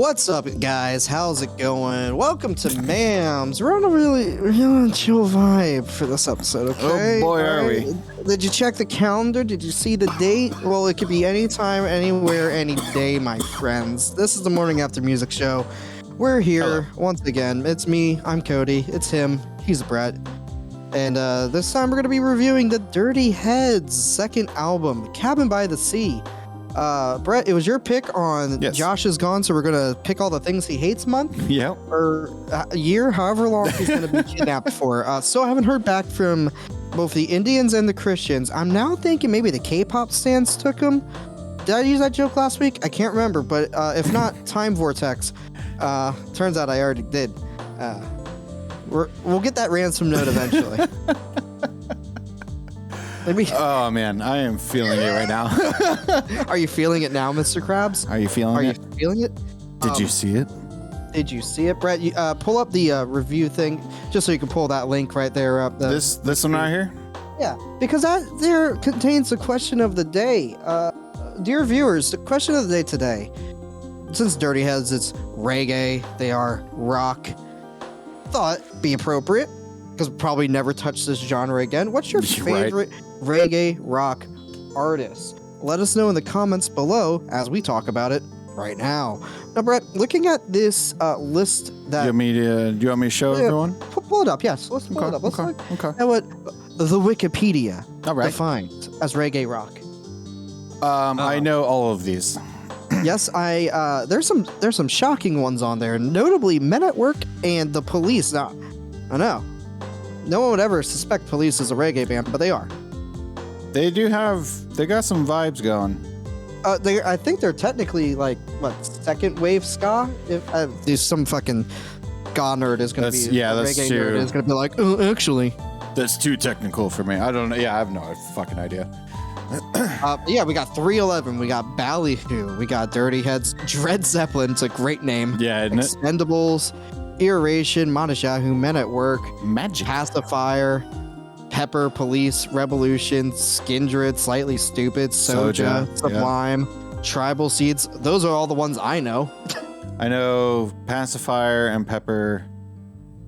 What's up, guys? How's it going? Welcome to MAMS. We're on a really chill vibe for this episode, okay? Oh boy, are we. Did you check the calendar? Did you see the date? Well, it could be anytime, anywhere, any day, my friends. This is the Morning After Music Show. We're here once again. It's me, I'm Cody. It's him, he's Brett. And this time we're going to be reviewing the Dirty Heads' second album, Cabin by the Sea. Brett, it was your pick on Josh is Gone, so we're going to pick all the things he hates month? Yep. Or a year, however long he's going to be kidnapped for. So I haven't heard back from both the Indians and the Christians. I'm now thinking maybe the K-pop stands took him. Did I use that joke last week? I can't remember, but if not, Time Vortex. Turns out I already did. We'll get that ransom note eventually. Oh man, I am feeling it right now. Are you feeling it now, Mr. Krabs? Are you feeling it? Are you feeling it? Did you see it? Did you see it, Brett? You, pull up the review thing just so you can pull that link right there up. This one right here? Yeah, because that there contains the question of the day. Dear viewers, the question of the day today. Since Dirty Heads, it's reggae, they are rock. Thought be appropriate because we'll probably never touch this genre again. What's your favorite reggae rock artist? Let us know in the comments below as we talk about it right now. Now, Brett, looking at this list that Do you want me to show everyone? Pull it up. Yes, let's pull it up. Let's look at what the Wikipedia defines as reggae rock. I know all of these. Yes, there's some shocking ones on there, notably Men at Work and The Police. Now, I know no one would ever suspect Police is a reggae band, but they are. They got some vibes going. I think they're technically like second wave ska. If there's some fucking ska nerd is gonna that's reggae true. Nerd is gonna be like, actually. That's too technical for me. I don't know. Yeah, I have no fucking idea. We got 311, we got Ballyhoo, we got Dirty Heads, Dread Zeppelin, it's a great name. Yeah, isn't it? Expendables, Iteration, Monolith, Men at Work, Magic, Pacifier, Pepper, Police, Revolution, Skindred, Slightly Stupid, Soja, Sublime, Tribal Seeds. Those are all the ones I know. I know Pacifier and Pepper.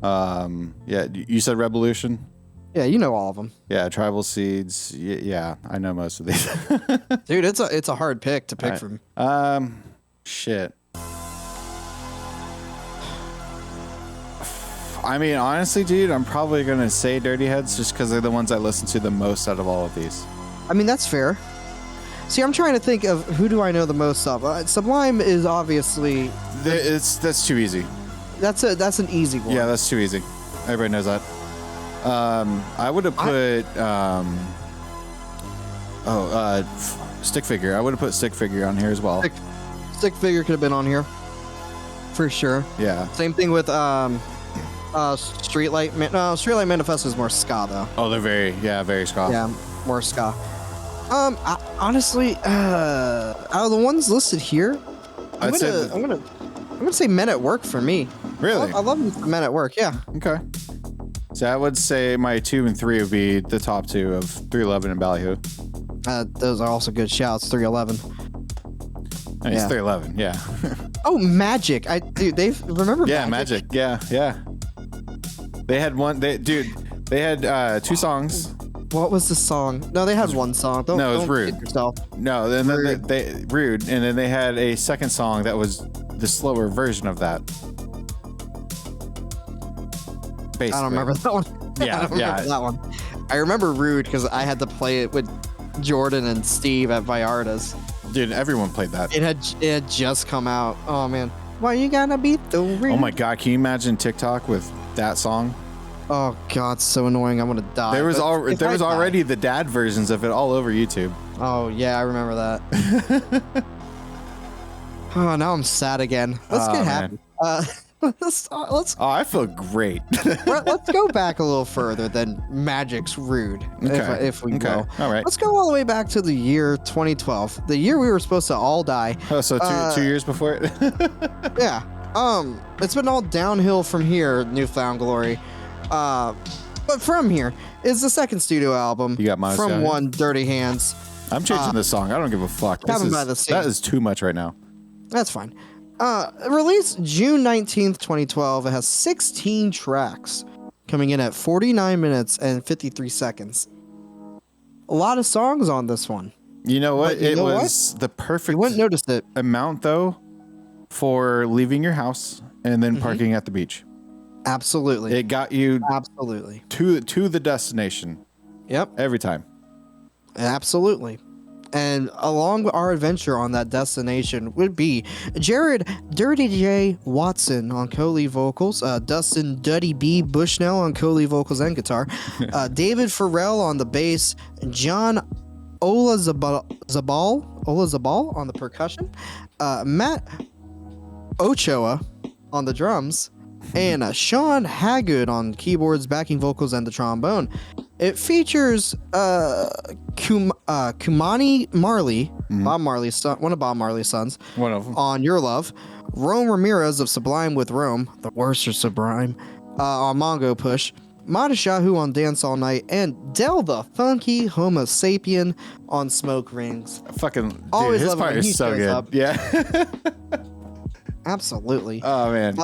You said Revolution? Yeah, you know all of them. Yeah, Tribal Seeds. Yeah, I know most of these. Dude, it's a hard pick to pick from. Shit. I mean, honestly, dude, I'm probably gonna say Dirty Heads just because they're the ones I listen to the most out of all of these. I mean, that's fair. See, I'm trying to think of who do I know the most of. Sublime is obviously. That's too easy. That's an easy one. Yeah, that's too easy. Everybody knows that. I would have put Stick Figure. I would have put Stick Figure on here as well. Stick Figure could have been on here for sure. Yeah. Same thing with Streetlight. Streetlight Manifesto is more ska though. Oh, they're very ska. Yeah, more ska. Honestly, out of the ones listed here, I'm gonna say Men at Work for me. Really? I love Men at Work. Yeah. Okay. So I would say my 2 and 3 would be the top 2 of 311 and Ballyhoo. Those are also good shouts. 311. I mean, it's 311. Yeah. Oh, Magic. Remember? Yeah, Magic. Yeah. They had one. They had 2 songs. What was the song? No, they had one song. It was Rude. Yourself. No, then Rude, and then they had a second song that was the slower version of that. Basically. I don't remember that one. Yeah, I don't remember that one. I remember Rude because I had to play it with Jordan and Steve at Vallarta's. Dude, everyone played that. It had just come out. Oh man, why you gotta be the Rude? Oh my god, can you imagine TikTok with that song? Oh god, so annoying. I'm gonna die. There was already the dad versions of it all over YouTube. Oh yeah, I remember that. Oh, now I'm sad again. Let's get happy. I feel great. Let's go back a little further than Magic's Rude, if we go. All right. Let's go all the way back to the year 2012, the year we were supposed to all die. Oh, so 2 years before it? Yeah. It's been all downhill from here, Newfound Glory. But from here is the second studio album from one Dirty Hands. I'm changing this song. I don't give a fuck. Cabin by the Sea. That is too much right now. That's fine. Released June 19th, 2012. It has 16 tracks, coming in at 49 minutes and 53 seconds. A lot of songs on this one. You know what? But you It know was the perfect You wouldn't notice it. amount, though, for leaving your house and then parking at the beach. Absolutely. It got you Absolutely. to the destination Yep. every time. Absolutely. And along our adventure on that destination would be Jared Dirty J Watson on co-lead vocals, Dustin Duddy B Bushnell on co-lead vocals and guitar, David Farrell on the bass, John Olazabal on the percussion, Matt Ochoa on the drums, and Sean Haggard on keyboards, backing vocals, and the trombone. It features Kumani Marley, Bob Marley's son, one of Bob Marley's sons, One of them. on Your Love, Rome Ramirez of Sublime with Rome, the worst of Sublime, on Mongo Push, Mata Shahu on Dance All Night, and Del the Funky Homo Sapien on Smoke Rings. Fucking dude, Always his love it part when he is so shows good. up. Yeah. Absolutely. Oh man.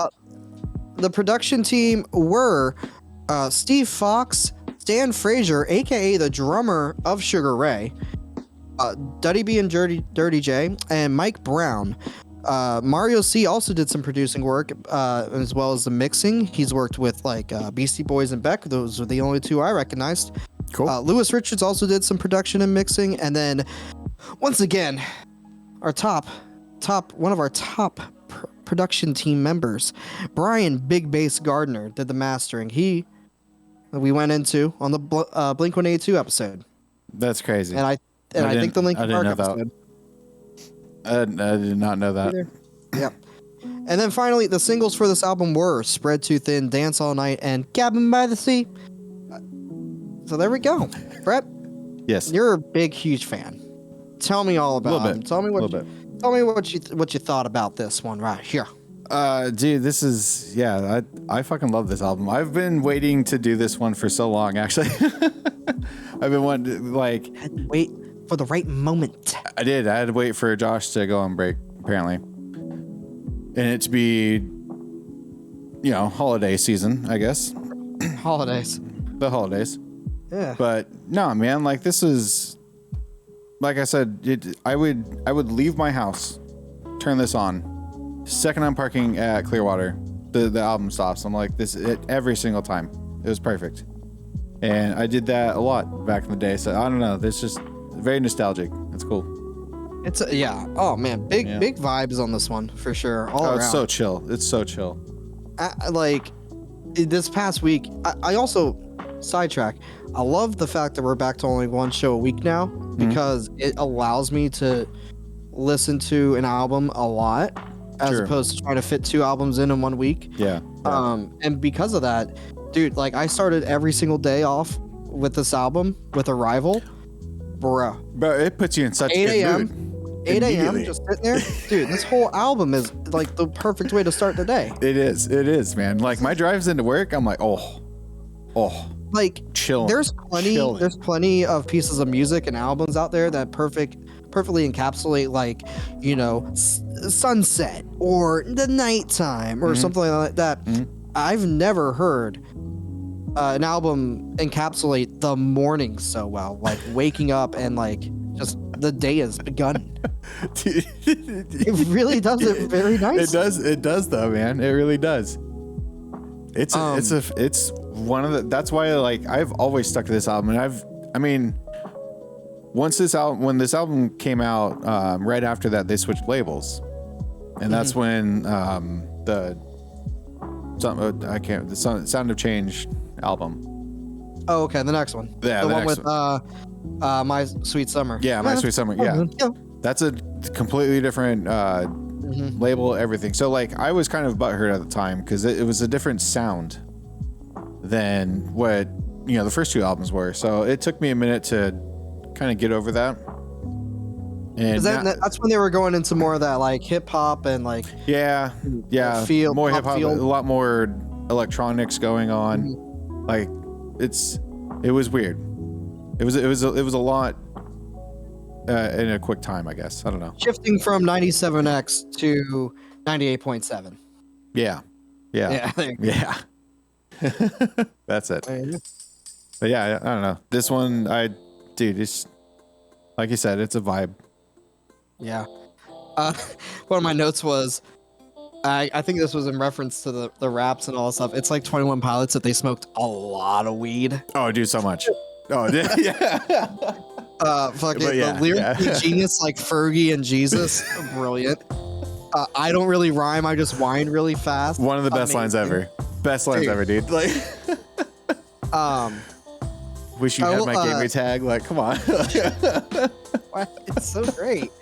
The production team were Steve Fox, Stan Frazier, aka the drummer of Sugar Ray, Duddy B and Dirty J, and Mike Brown. Mario C also did some producing work as well as the mixing. He's worked with like Beastie Boys and Beck. Those are the only two I recognized. Cool. Lewis Richards also did some production and mixing. And then once again, our one of our top production team members, Brian Big Bass Gardner, did the mastering. We went into on the Blink-182 episode. That's crazy. And I think the Linkin Park episode. I did not know that. Yep. And then finally, the singles for this album were Spread Too Thin, Dance All Night, and Cabin by the Sea. So there we go. Brett, Yes. you're a big, huge fan. Tell me all about it. Tell me what you thought about this one right here. Dude, this is I fucking love this album. I've been waiting to do this one for so long, actually. I've been wanting to, Had to wait for the right moment. I had to wait for Josh to go on break, apparently. And it to be, holiday season, I guess. Holidays. The holidays. Yeah. But no, man, this is, like I said, I would leave my house, turn this on. Second I'm parking at Clearwater, the album stops. I'm like, this every single time. It was perfect. And I did that a lot back in the day. So I don't know. It's just very nostalgic. It's cool. It's oh man, big vibes on this one for sure. All around. It's so chill. It's so chill. This past week, I also sidetrack. I love the fact that we're back to only one show a week now because it allows me to listen to an album a lot as opposed to trying to fit 2 albums in 1 week. Yeah. And because of that, dude, I started every single day off with this album with Arrival, bro. But it puts you in such 8 a good a.m. mood. 8 a.m. just sitting there, dude. This whole album is the perfect way to start the day. It is, man. My drives into work, I'm like, oh, chill. There's plenty of pieces of music and albums out there that perfectly encapsulate sunset or the nighttime or something like that. I've never heard an album encapsulate the morning so well, waking up and just the day has begun. It really does it very nice. It does though, man. It really does. It's one of the, that's why I've always stuck to this album. And when this album came out, right after that they switched labels. And that's when the Sound of Change album. Oh, okay, the next one. Yeah, the one with My Sweet Summer. Yeah, My Sweet Summer. Yeah. That's a completely different label, everything. So I was kind of butthurt at the time because it was a different sound than what the first 2 albums were. So it took me a minute to kind of get over that. And that's when they were going into more of that hip hop and more hip hop, a lot more electronics going on. It was weird. It was a lot in a quick time, I guess. I don't know. Shifting from 97X to 98.7. Yeah. Yeah. Yeah. That's it. But yeah, I don't know. This one, dude, it's like you said, it's a vibe. Yeah. One of my notes was, I think this was in reference to the raps and all that stuff. It's like 21 Pilots that they smoked a lot of weed. Oh, dude, so much. Oh, yeah. Fucking Yeah, the lyrical genius like Fergie and Jesus, brilliant. I don't really rhyme. I just whine really fast. One of the best lines ever. Best lines ever, dude. Like, wish you had my gamer tag. Like, come on. It's so great.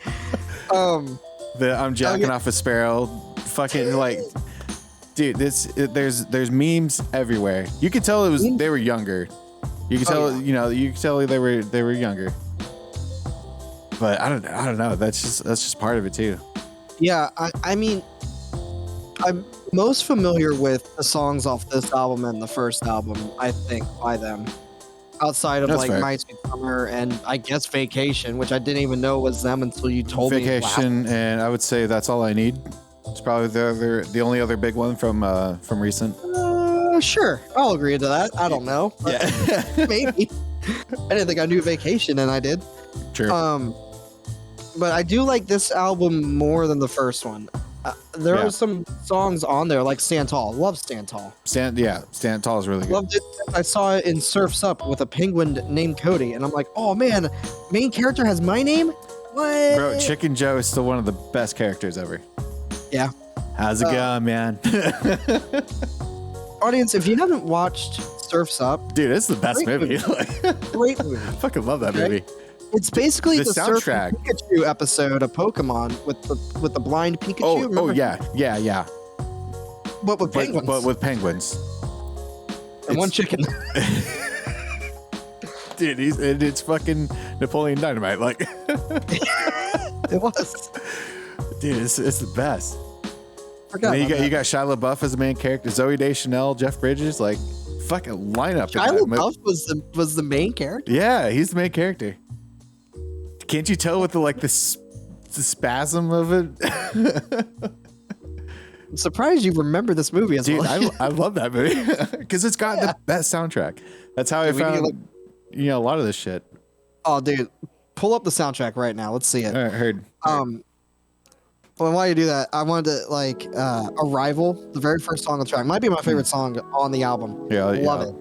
I'm jacking off a sparrow. Fucking like, dude. There's memes everywhere. You could tell they were younger. You could tell, you could tell they were younger. But I don't know. That's just part of it too. Yeah, I mean, I'm most familiar with the songs off this album and the first album, I think, by them. Outside of That's like fair. My Sweet Summer and I guess Vacation, which I didn't even know was them until you told me. Vacation, and I would say That's All I Need. It's probably the only other big one from recent. Sure, I'll agree to that. I don't know. Yeah. Maybe. I didn't think I knew Vacation, and I did. True. But I do like this album more than the first one. There are some songs on there like Stand Tall. Love Stand Tall. Stand Tall is really good. Loved it. I saw it in Surf's Up with a penguin named Cody, and I'm like, oh man, main character has my name? What? Bro, Chicken Joe is still one of the best characters ever. Yeah. How's it going, man? Audience, if you haven't watched Surf's Up, dude, it's the best movie. Great movie. I fucking love that movie. It's basically the soundtrack. Surf Pikachu episode of Pokemon with the blind Pikachu. Oh yeah. But with penguins. But with penguins. And one chicken. Dude, it's fucking Napoleon Dynamite. Like, it was. Dude, it's the best. Forgot you got Shia LaBeouf as the main character, Zoe Deschanel, Jeff Bridges, like fucking lineup. Shia LaBeouf was the main character. Yeah, he's the main character. Can't you tell with the spasm of it? I'm surprised you remember this movie as well. Dude, I love that movie because it's got the best soundtrack. That's how I found a lot of this shit. Oh, dude, pull up the soundtrack right now. Let's see it. All right, heard. Well, while you do that, I wanted to Arrival, the very first song on the track, might be my favorite song on the album. Yeah, love it.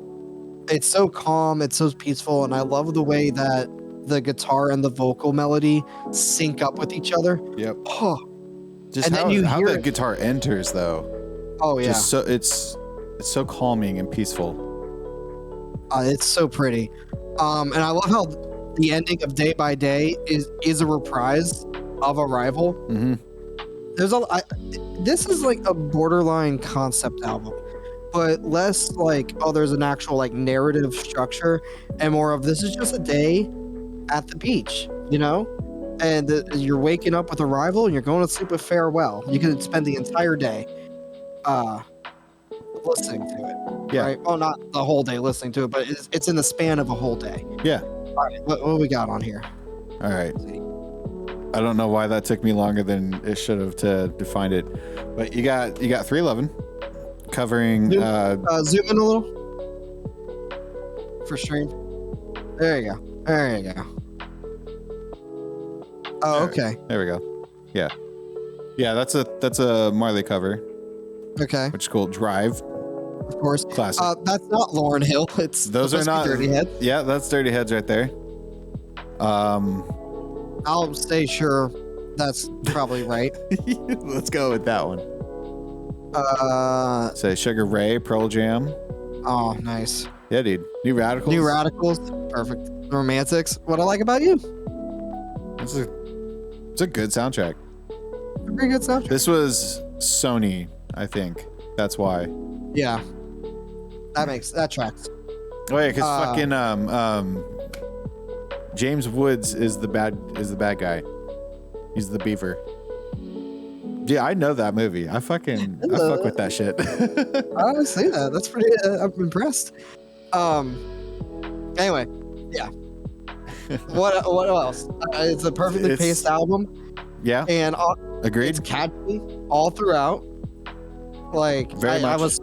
It's so calm, it's so peaceful, and I love the way that the guitar and the vocal melody sync up with each other. Yep. Oh. Just and how, then you how hear the guitar enters though. Oh yeah. Just so it's so calming and peaceful. It's so pretty. And I love how the ending of Day by Day is a reprise of Arrival. Mm-hmm. This is like a borderline concept album, but less like, oh, there's an actual like narrative structure, and more of this is just a day at the beach, you know? And you're waking up with Arrival and you're going to sleep with Farewell. You can spend the entire day listening to it. Yeah. Right? Oh, not the whole day listening to it, but it's in the span of a whole day. Yeah. All right, what we got on here? All right. I don't know why that took me longer than it should have to find it, but you got 311 covering. Zoom in a little for stream. There you go. Oh, okay. There we go. Yeah. That's a Marley cover. Okay. Which is cool. Drive. Of course. Classic. That's not Lauryn Hill. Those are not Dirty Head. Yeah, that's Dirty Heads right there. I'll say sure. That's probably right. Let's go with that one. Say Sugar Ray, Pearl Jam. Oh, nice. Yeah, dude. New Radicals. Perfect. Romantics. What I like about you? It's a good soundtrack. A pretty good soundtrack. This was Sony, I think. That's why. Yeah. That tracks. Oh yeah, because fucking James Woods is the bad guy. He's the beaver. Yeah, I know that movie. I fuck with that shit. I don't see that. That's pretty. I'm impressed. Anyway, yeah. What else? It's a perfectly paced album. Yeah. And Agreed. It's catchy all throughout. Like Very much. I was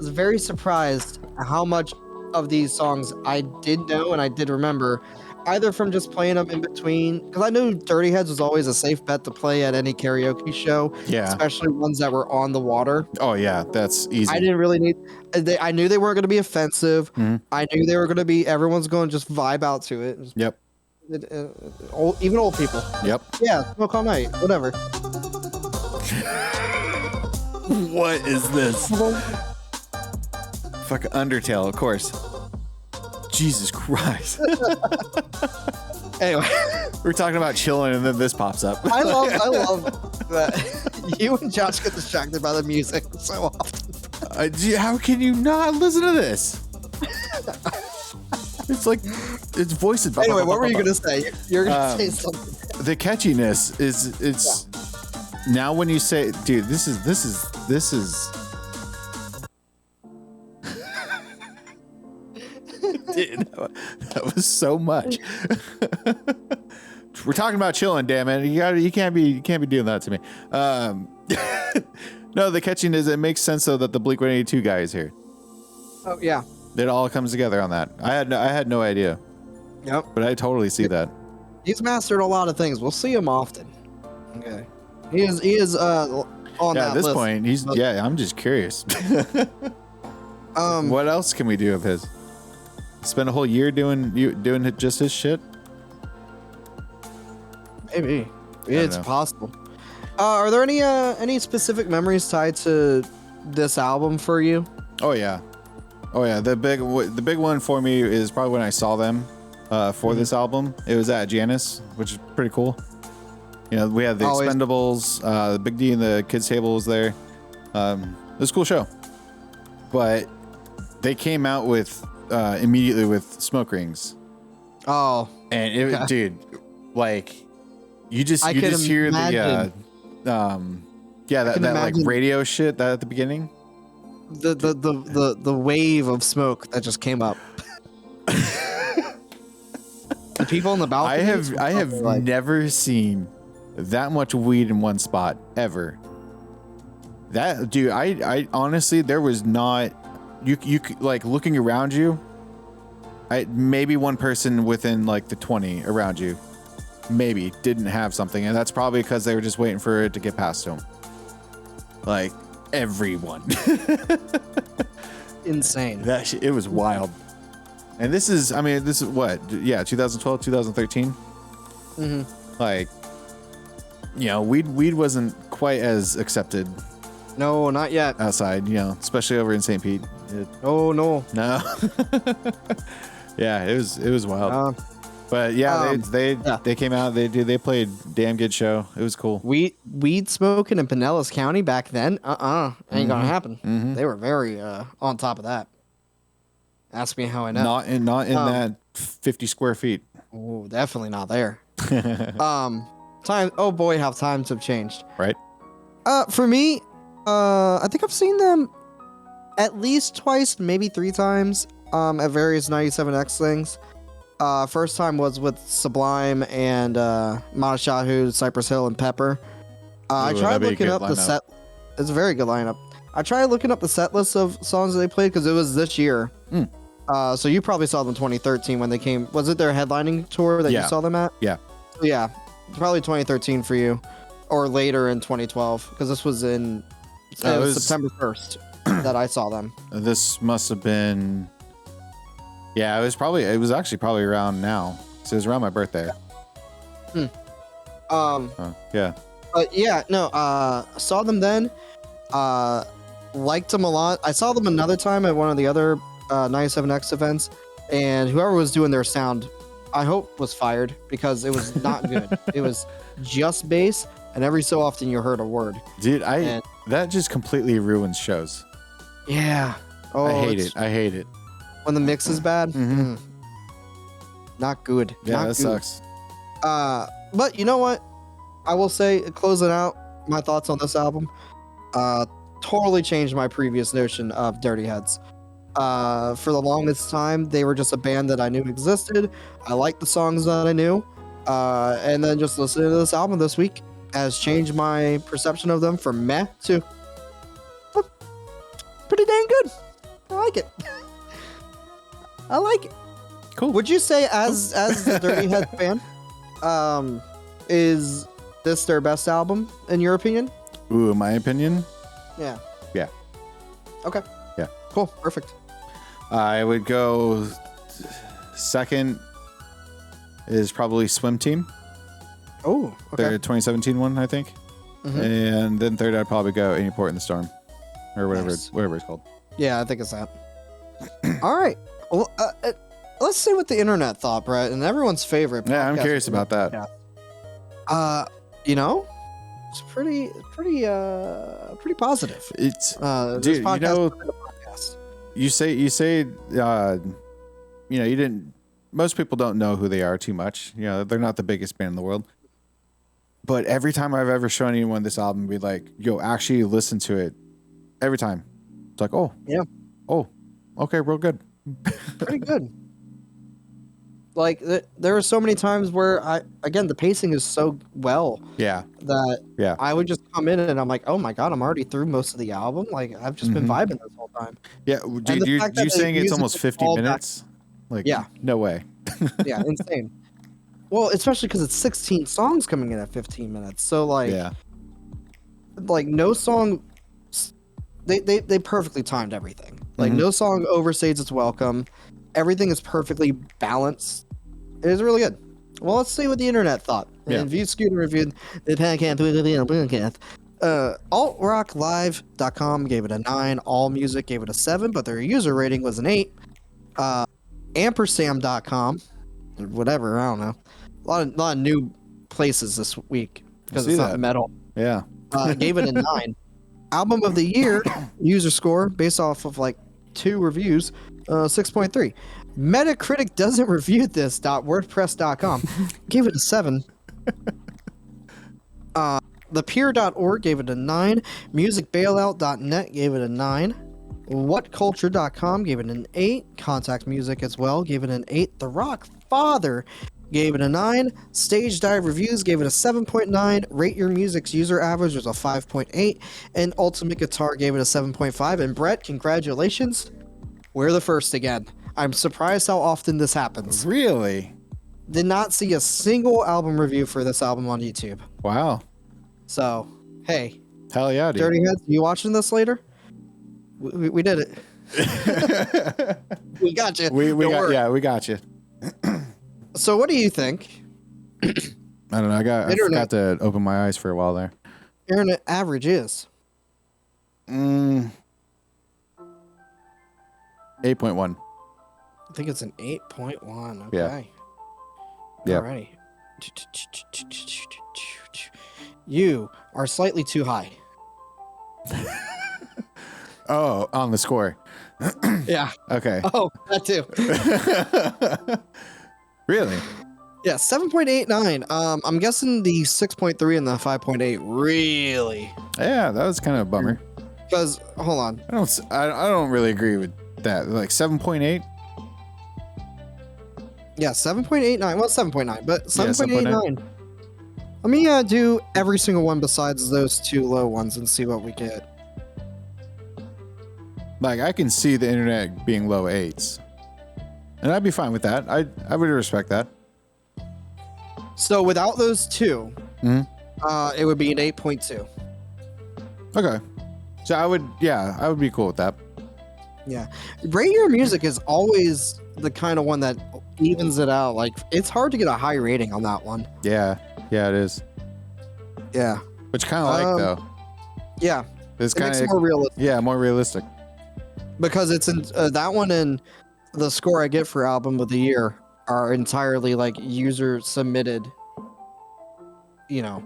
very surprised at how much of these songs I did know and I did remember, either from just playing them in between, because I knew Dirty Heads was always a safe bet to play at any karaoke show, Yeah. especially ones that were on the water. Oh yeah, that's easy. I didn't really need. I knew they weren't going to be offensive. Mhm. I knew they were going to be. Everyone's going to just vibe out to it. Yep. Even old people. Yep. Yeah, smoke all night. Whatever. What is this? Fucking Undertale, of course. Jesus Christ. Anyway, We're talking about chilling, and then this pops up. I love that you and Josh get distracted by the music so often. How can you not listen to this? It's like it's voiced. Anyway, what were you gonna say? You're gonna say something. The catchiness is it's now when you say, dude, this is dude, that was so much. We're talking about chilling, damn it. You can't be doing that to me. No, the catchiness, it makes sense though that the Blink-182 guy is here. Oh yeah. It all comes together on that. I had no idea. Yep. But I totally see that. He's mastered a lot of things. We'll see him often. Okay. He is on that At this list. point, I'm just curious. What else can we do of his? Spend a whole year doing just his shit? Maybe. It's possible. Are there any specific memories tied to this album for you? Oh yeah. The big one for me is probably when I saw them for this album. It was at Janus, which is pretty cool. You know, we had the Expendables, the Big D and the kids table was there. It was a cool show. But they came out with immediately with smoke rings. Oh. And dude, like you just hear imagine. that like radio shit that at the beginning. The wave of smoke that just came up. The people in the balcony. I have never seen that much weed in one spot ever. That dude, I honestly, there was not you like looking around you. Maybe one person within like the 20 around you maybe didn't have something, and that's probably because they were just waiting for it to get past them. Like everyone. Insane. That shit, it was wild. And this is what? Yeah, 2012, 2013. Mm-hmm. Like, you know, weed wasn't quite as accepted. No, not yet. Outside, you know, especially over in St. Pete. Oh no. Yeah, it was wild. But yeah, they came out. They played damn good show. It was cool. Weed smoking in Pinellas County back then. Ain't gonna happen. Mm-hmm. They were very on top of that. Ask me how I know. Not in that 50 square feet. Oh, definitely not there. Time. Oh boy, how times have changed. Right. For me, I think I've seen them at least twice, maybe 3 times. At various 97X things. First time was with Sublime and Madashahu, Cypress Hill, and Pepper. I tried looking up the set. It's a very good lineup. I tried looking up the set list of songs that they played because it was this year. So you probably saw them in 2013 when they came. Was it their headlining tour that you saw them at? Yeah. Yeah, probably 2013 for you, or later in 2012 because this was in September 1st that I saw them. This must have been. Yeah, it was actually probably around now. So it was around my birthday. Yeah. But yeah, no, saw them then. Liked them a lot. I saw them another time at one of the other 97X events, and whoever was doing their sound, I hope was fired because it was not good. It was just bass, and every so often you heard a word. Dude, that just completely ruins shows. Yeah. Oh, I hate it. When the mix is bad, not good. Yeah, not that good. sucks. But you know what? I will say, closing out my thoughts on this album, totally changed my previous notion of Dirty Heads. For the longest time, they were just a band that I knew existed. I liked the songs that I knew. And then just listening to this album this week, has changed my perception of them from meh to pretty dang good. I like it. I like it. Cool. Would you say, as the Dirty Head fan, is this their best album in your opinion? Ooh, in my opinion? Yeah. Yeah. Okay. Yeah. Cool. Perfect. I would go second is probably Swim Team. Oh, okay. Their 2017 one, I think. Mhm. And then third, I'd probably go Any Port in the Storm. Or whatever, Nice. whatever it's called. Yeah, I think it's that. All right. Well, let's see what the internet thought, Brett, and everyone's favorite. Yeah, I'm podcast curious about that. You know, it's pretty positive. It's This dude, podcast you know, is a podcast. you say you know, you didn't. Most people don't know who they are too much. You know, they're not the biggest band in the world. But every time I've ever shown anyone this album, be like, "Yo, actually listen to it." Every time, it's like, "Oh, Yeah. oh, okay, real good." Pretty good. Like there are so many times where the pacing is so well Yeah, that yeah. I would just come in and I'm like, oh my god, I'm already through most of the album. Like I've just been vibing this whole time. Yeah, the dude, fact you that saying the it's music almost is 50 all back- minutes? Like, Yeah. no way. Yeah, insane. Well, especially because it's 16 songs coming in at 15 minutes. So like, Yeah, like no song, they perfectly timed everything. Like Mhm. no song overstays its welcome. Everything is perfectly balanced. It is really good. Well, let's see what the internet thought. Yeah. And View Skewed reviewed the podcast. Altrocklive.com gave it a 9. AllMusic gave it a 7, but their user rating was an 8. Ampersand.com, whatever, I don't know. A lot of new places this week because see it's not that. metal. yeah. Gave it a 9. Album of the year user score based off of like 2 reviews, 6.3. Metacritic doesn't review this.wordpress.com gave it a 7. Thepeer.org gave it a 9. Musicbailout.net gave it a 9. Whatculture.com gave it an 8. Contact Music as well gave it an 8. The Rock Father gave it a 9. Stage Dive Reviews gave it a 7.9. Rate Your Music's user average was a 5.8. And Ultimate Guitar gave it a 7.5. And Brett, congratulations. We're the first again. I'm surprised how often this happens. Really? Did not see a single album review for this album on YouTube. Wow. So, hey, Hell yeah, dude. Dirty Heads, you watching this later? We did it. We got you. we Don't got worry. yeah, we got you. So, what do you think? I don't know. I Internet. forgot to open my eyes for a while there. Internet average is 8.1. I think it's an 8.1. Yeah. Okay. Yeah. Alrighty. You are slightly too high. Oh, on the score. Yeah. Okay. Oh, that too. Really? Yeah, 7.89. I'm guessing the 6.3 and the 5.8 really. Yeah, that was kind of a bummer. Because hold on. I don't really agree with that. Like 7.8. Yeah, 7.89. Well, 7.9, but Yeah, 7.89. Let me do every single one besides those 2 low ones and see what we get. Like I can see the internet being low 8s, and I'd be fine with that. I would respect that. So without those 2, it would be an 8.2. Okay. So I would be cool with that. Yeah. Rate Your Music is always the kind of one that evens it out. Like, it's hard to get a high rating on that one. Yeah, it is. Yeah. Which kind of like though. Yeah. It's It kind makes it of more realistic. Yeah, more realistic. Because it's in that one and the score I get for Album of the Year are entirely like user submitted, Yeah.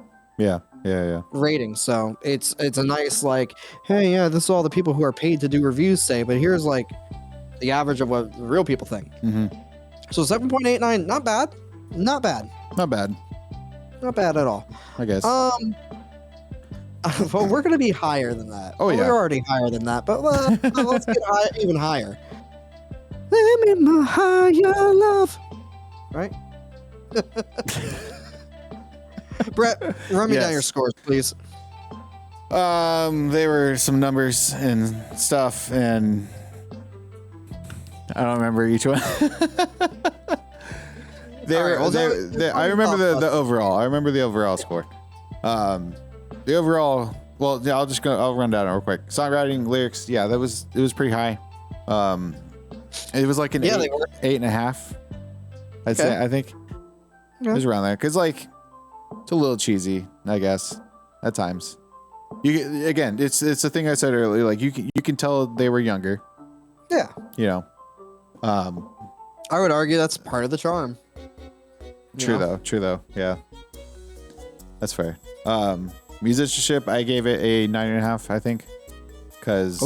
ratings. So it's a nice like, hey, yeah, this is all the people who are paid to do reviews say, but here's like the average of what real people think. Mm-hmm. So 7.89, not bad. Not bad. Not bad, Not bad at all. I guess. Well, we're gonna be higher than that. Oh, Well, yeah. we're already higher than that, but let's get even higher. Let me my higher love, right? Brett, run me down Yes. your scores, please. They were some numbers and stuff, and I don't remember each one. I remember the overall. I remember the overall score. The overall. Well, yeah, I'll run down it real quick. Songwriting, lyrics, yeah, it was pretty high. It was like an 8.5. I'd say. I think it was around there because like it's a little cheesy, I guess, at times. It's the thing I said earlier. Like you can tell they were younger. Yeah. You know. I would argue that's part of the charm. True though. Yeah. That's fair. Musicianship, I gave it a 9.5, I think. Cause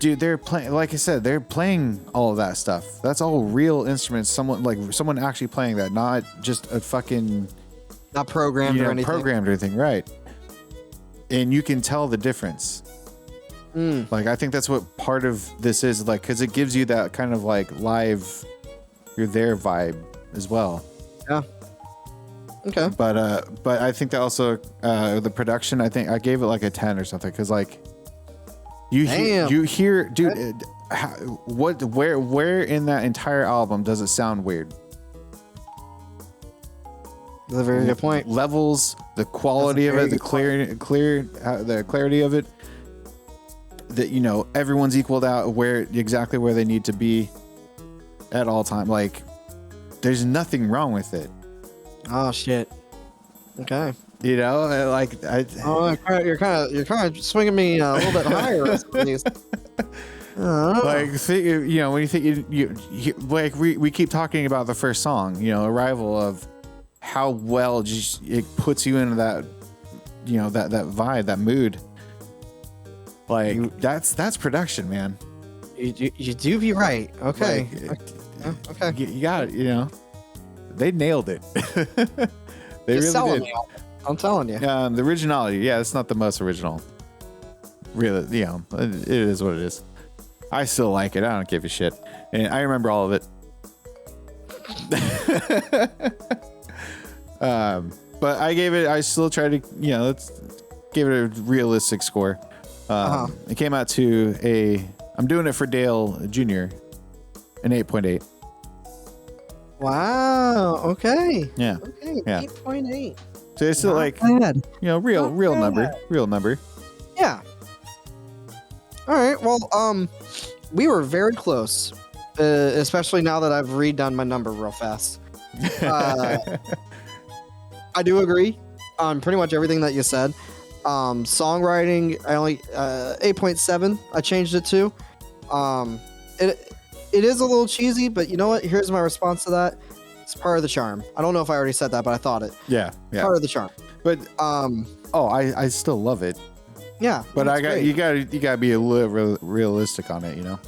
dude, they're playing, like I said, they're playing all of that stuff. That's all real instruments. Someone actually playing that, not just a fucking not programmed or anything. Right. And you can tell the difference. Like, I think that's what part of this is, like, because it gives you that kind of like live, you're there vibe as well. Yeah. Okay. But I think that also the production, I think I gave it like a 10 or something, because like you hear, dude, where in that entire album does it sound weird? That's a very good point. Levels, the quality of it, the clarity of it. That, you know, everyone's equaled out exactly where they need to be at all time. Like, there's nothing wrong with it. Oh shit. Okay. You know, like you're kind of swinging me a little bit higher. Like, you know, when you think you like we keep talking about the first song, you know, Arrival, of how well just it puts you into that, you know, that vibe, that mood. Like, that's production, man. You do be right. Okay. Like, okay. You got it. You know, they nailed it. They You're really did. I'm telling you. The originality, yeah, it's not the most original. Really, you know, it is what it is. I still like it. I don't give a shit, and I remember all of it. But I still try to, you know, let's give it a realistic score. It came out to I'm doing it for Dale Jr., an 8.8. Wow. Okay. Yeah. Okay. Yeah. 8.8. So it's still like, bad. you know, real number. Yeah. All right. Well, we were very close, especially now that I've redone my number real fast. I do agree on pretty much everything that you said. Songwriting, I only 8.7. I changed it to. It is a little cheesy, but you know what? Here's my response to that. It's part of the charm. I don't know if I already said that, but I thought it. Yeah. Part of the charm. But I still love it. Yeah. But you gotta be a little realistic on it, you know.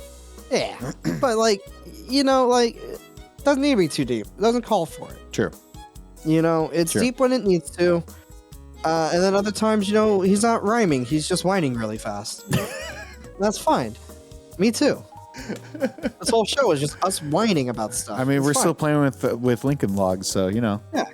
Yeah. But like, you know, like, it doesn't need to be too deep. It doesn't call for it. True. You know, it's deep when it needs to. And then other times, you know, he's not rhyming. He's just whining really fast. That's fine. Me too. This whole show is just us whining about stuff. I mean, we're still playing with Lincoln Logs, so, you know. Yeah.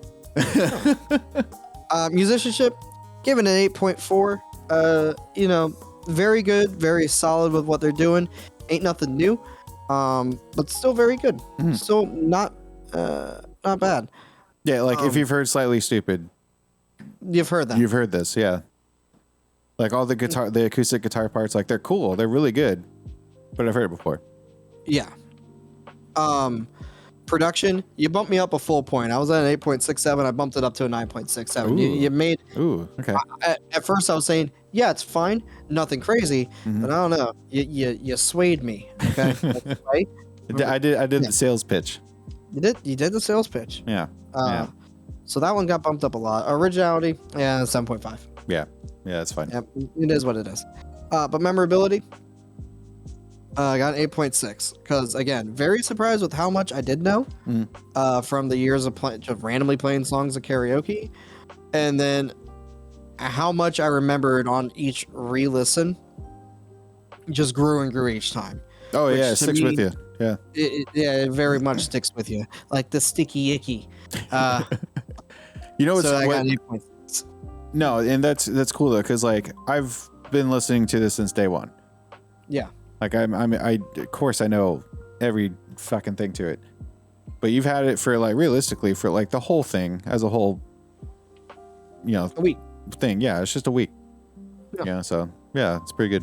Musicianship, given an 8.4. You know, very good, very solid with what they're doing. Ain't nothing new, but still very good. Still not bad. Yeah, like if you've heard Slightly Stupid, you've heard that. You've heard this, yeah. Like all the acoustic guitar parts, like they're cool, they're really good, but I've heard it before. Yeah. Production, you bumped me up a full point. I was at an 8.67. I bumped it up to a 9.67. You made. Ooh, okay. At first, I was saying, yeah, it's fine, nothing crazy, but I don't know. You swayed me. Okay, right? I did the sales pitch. You did the sales pitch. Yeah. So that one got bumped up a lot. Originality, 7.5. Yeah, that's fine. Yeah, it is what it is. But memorability, I got an 8.6 because, again, very surprised with how much I did know from the years of randomly playing songs at karaoke, and then how much I remembered on each re-listen just grew and grew each time. Oh, yeah, it sticks with you. Yeah. It very much sticks with you. Like the sticky icky. You know what's So I what, got 8.6. no, and that's cool though, because like I've been listening to this since day one. Yeah. Like I of course I know every fucking thing to it, but you've had it for like realistically for like the whole thing as a whole, you know, A week. thing. Yeah, it's just a week. Yeah. Yeah, so yeah, it's pretty good.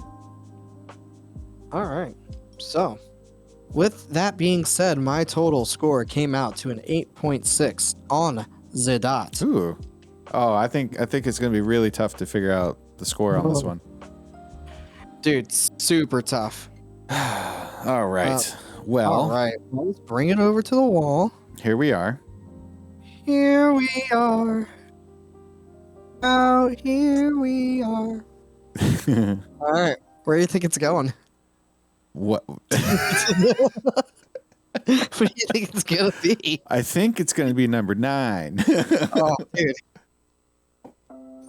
All right. So, with that being said, my total score came out to an 8.6 on the dot. Ooh. Oh, I think it's gonna be really tough to figure out the score on this one. Dude, super tough. All right. Well, All right. Let's bring it over to the wall. here we are. Here we are. Out here we are. All right. Where do you think it's going? What? What do you think it's gonna be? I think it's gonna be number 9. Oh, dude.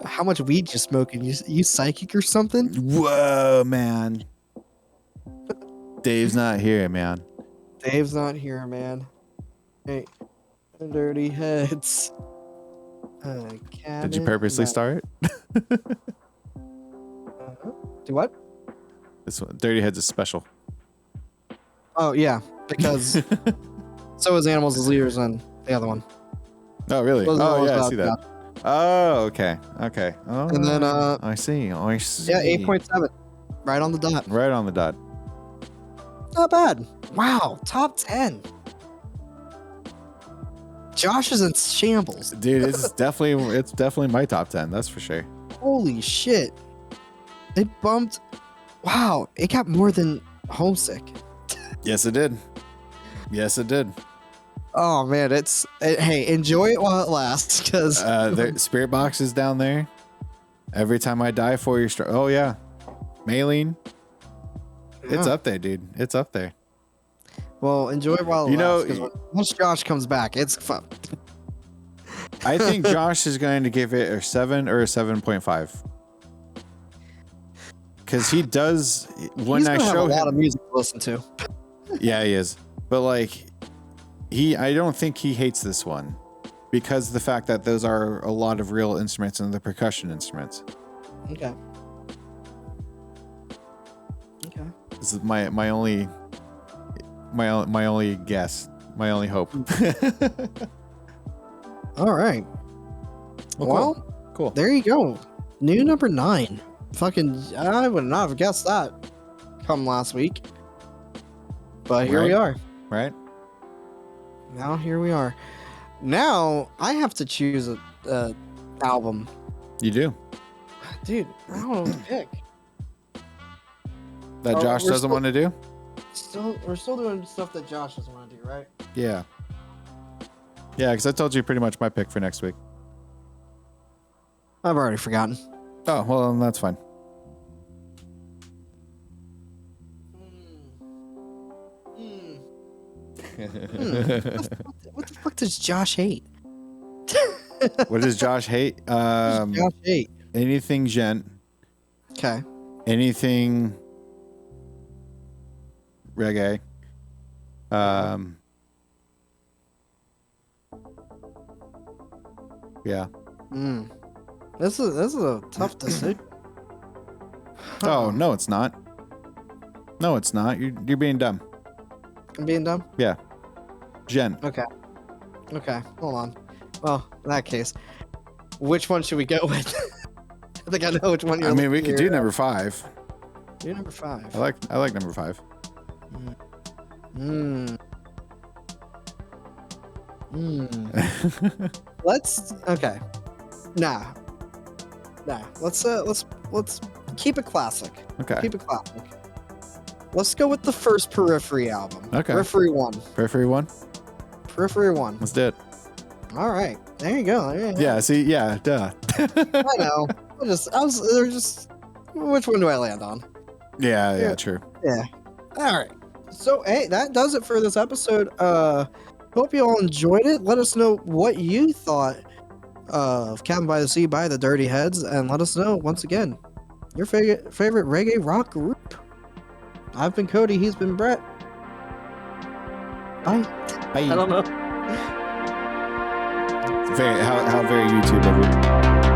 How much weed you smoking? You psychic or something? Whoa, man. Dave's not here, man. Dave's not here, man. Hey, dirty heads. Did you purposely start? Do what? This one, Dirty Heads is special. Oh yeah, because so is Animals as Leaders on the other one. Oh, really? Those are Oh, all yeah, I about see that. Oh, okay. Okay. Oh, And then, I see. I see. Yeah, 8.7, right on the dot. Right on the dot. Not bad. Wow, top 10. Josh is in shambles. Dude, it's definitely my top 10. That's for sure. Holy shit! It bumped. Wow, it got more than Homesick. Yes, it did. Yes, it did. Oh man, hey, enjoy it while it lasts, because The spirit box is down there. Every time I die for your oh yeah, Maylene. It's up there, dude. It's up there. Well, enjoy it while it You know, lasts. 'Cause once Josh comes back, it's fun. I think Josh is going to give it a 7 or a 7.5. Because he does when He's I gonna have show a lot him. of music to listen to. Yeah, he is. But like, I don't think he hates this one because of the fact that those are a lot of real instruments and the percussion instruments. Okay. Okay. This is my only guess, my only hope. All right. Well, cool. there you go. New number 9. Fucking, I would not have guessed that come last week. But here we are. Right? Now here we are. Now I have to choose a album. You do. Dude, I don't know what to pick. That Oh, Josh we're doesn't still- want to do? We're still doing stuff that Josh doesn't want to do, right? Yeah. Yeah, because I told you pretty much my pick for next week. I've already forgotten. Oh, well, then that's fine. What the fuck does Josh hate? What does Josh hate? Josh hate. Anything gent, Okay. anything reggae. Yeah. This is a tough decision. Oh, no, it's not. No, it's not. You're being dumb. I'm being dumb? Yeah. Jen. Okay. Okay, hold on. Well, in that case, which one should we go with? I think I know which one you're I mean, we could do you're- number 5. Do number 5. I like number 5. Let's okay. Nah. Let's keep it classic. Okay. Keep it classic. Let's go with the first Periphery album. Okay. Periphery 1. Periphery 1. Periphery 1. Let's do it. All right. There you go. Yeah. See. Yeah. Duh. I know. They're just. Which one do I land on? Yeah. True. Yeah. All right. So, hey, that does it for this episode. Hope you all enjoyed it. Let us know what you thought of Cabin by the Sea by the Dirty Heads, and let us know once again your favorite reggae rock group. I've been Cody. He's been Brett. Bye. Bye. I don't know. How very YouTube of you.